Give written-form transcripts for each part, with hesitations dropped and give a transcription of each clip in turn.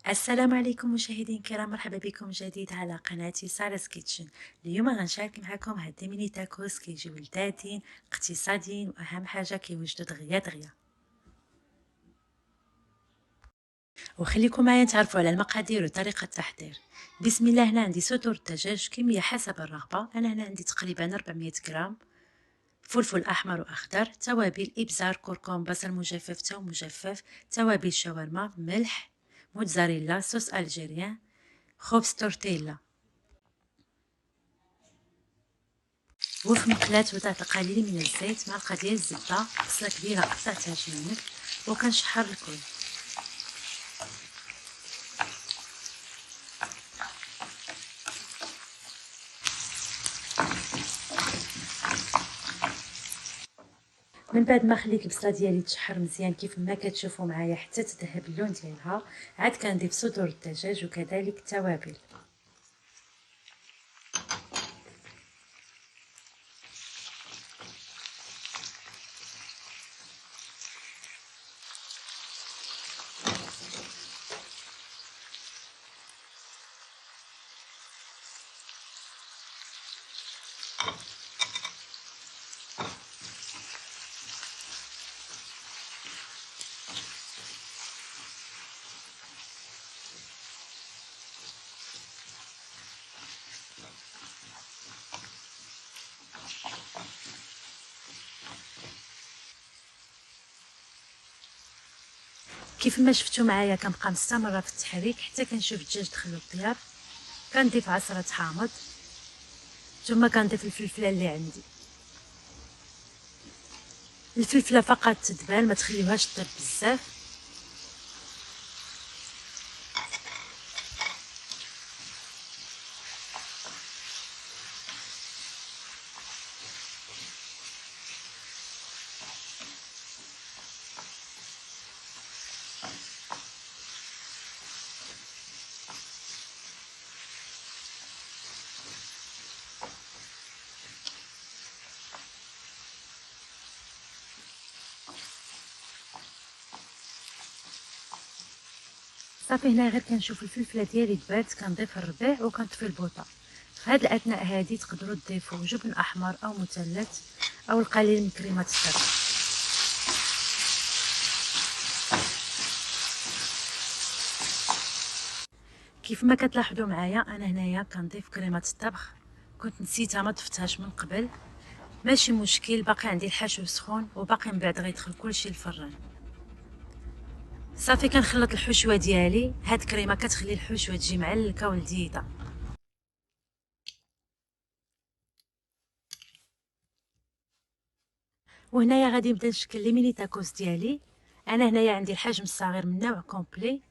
السلام عليكم مشاهدين الكرام، مرحبا بكم جديد على قناتي سارس كيتشن. اليوم غنشارك معكم هاد ميني تاكوس كيجيو لذاذين اقتصاديين واهم حاجه كيوجدوا دغيا دغيا. وخليكم معايا نتعرفوا على المقادير وطريقه التحضير. بسم الله. هنا عندي صدور الدجاج كميه حسب الرغبه. انا هنا عندي تقريبا 400 غرام فلفل احمر واخضر، توابل ابزار، كركم، بصل مجفف، ثوم مجفف، توابل شاورما، ملح، موتزاريلا، صوص الجيريان، خبز تورتيلا. وفي مقلاة وضعت قليل من الزيت، معلقة ديال الزبدة، بصلة كبيرة قطعتها جمنك وكنشحر الكل. من بعد ما خليت البصله ديالي تشحر مزيان كيف ما كتشوفوا معايا حتى تذهب اللون ديالها، عاد كنضيف صدور الدجاج وكذلك التوابل. كيف ما شفتوا معايا كنبقى مستمره في التحريك حتى كنشوف الدجاج دخل الطياب. كنضيف عصره حامض، ثم كنضيف الفلفله اللي عندي. الفلفله فقط تدبال، ما تخليوهاش طيب بزاف. صافي هنا غير كنشوف الفلفله ديالي دبات، كنضيف الربيع وكنطفي البوطه. في هاد الاثناء هادي تقدروا تضيفوا جبن احمر او مثلث او القليل من كريمه الطبخ. كيف ما كتلاحظوا معايا انا هنايا كنضيف كريمه الطبخ، كنت نسيتها ما ضفتهاش من قبل. ماشي مشكل، باقي عندي الحشو سخون وباقي من بعد غيدخل كلشي الفران. صافي كنخلط الحشوه ديالي. هاد الكريمه كتخلي الحشوه تجي معلكه ولذيذه. وهنايا غادي نبدا نشكل لي ميني تاكوس ديالي. انا هنايا عندي الحجم الصغير من نوع كومبلي.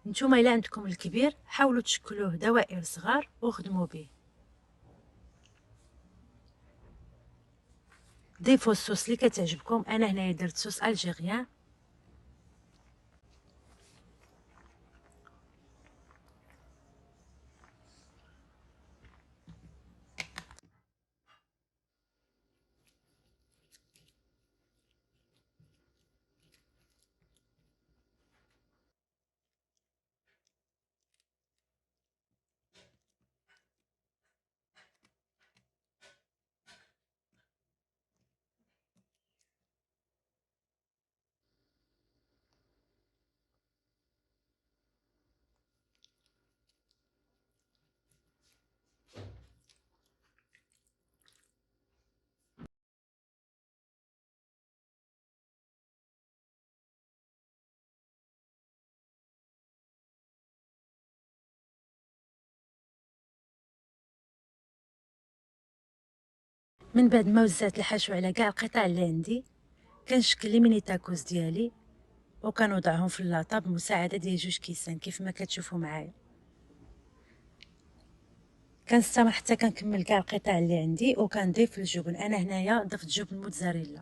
نتوما الا عندكم الكبير حاولوا تشكلوه دوائر صغار وخدموا به. ضيفوا الصوص اللي كتعجبكم. انا هنايا درت صوص الجيريان. من بعد ما وزعت الحشو على كاع القطع اللي عندي، كنشكل لي ميني تاكوس ديالي وكنوضعهم في اللاطه بمساعده ديال جوج كيسان كيف ما كتشوفوا معايا. كنستمر حتى كنكمل كاع القطع اللي عندي وكنضيف الجبن. انا هنايا ضفت جبن موتزاريلا.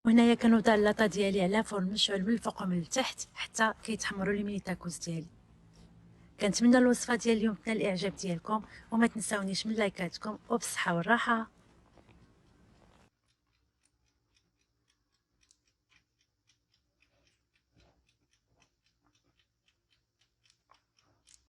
وهنايا كنوضع اللاطه ديالي على فرن مشعل من الفوق ومن التحت حتى كيتحمروا لي ميني تاكوس ديالي. كنتمنى الوصفه ديال اليوم تنال الاعجاب ديالكم، وما تنساونيش من لايكاتكم، وبالصحه والراحه.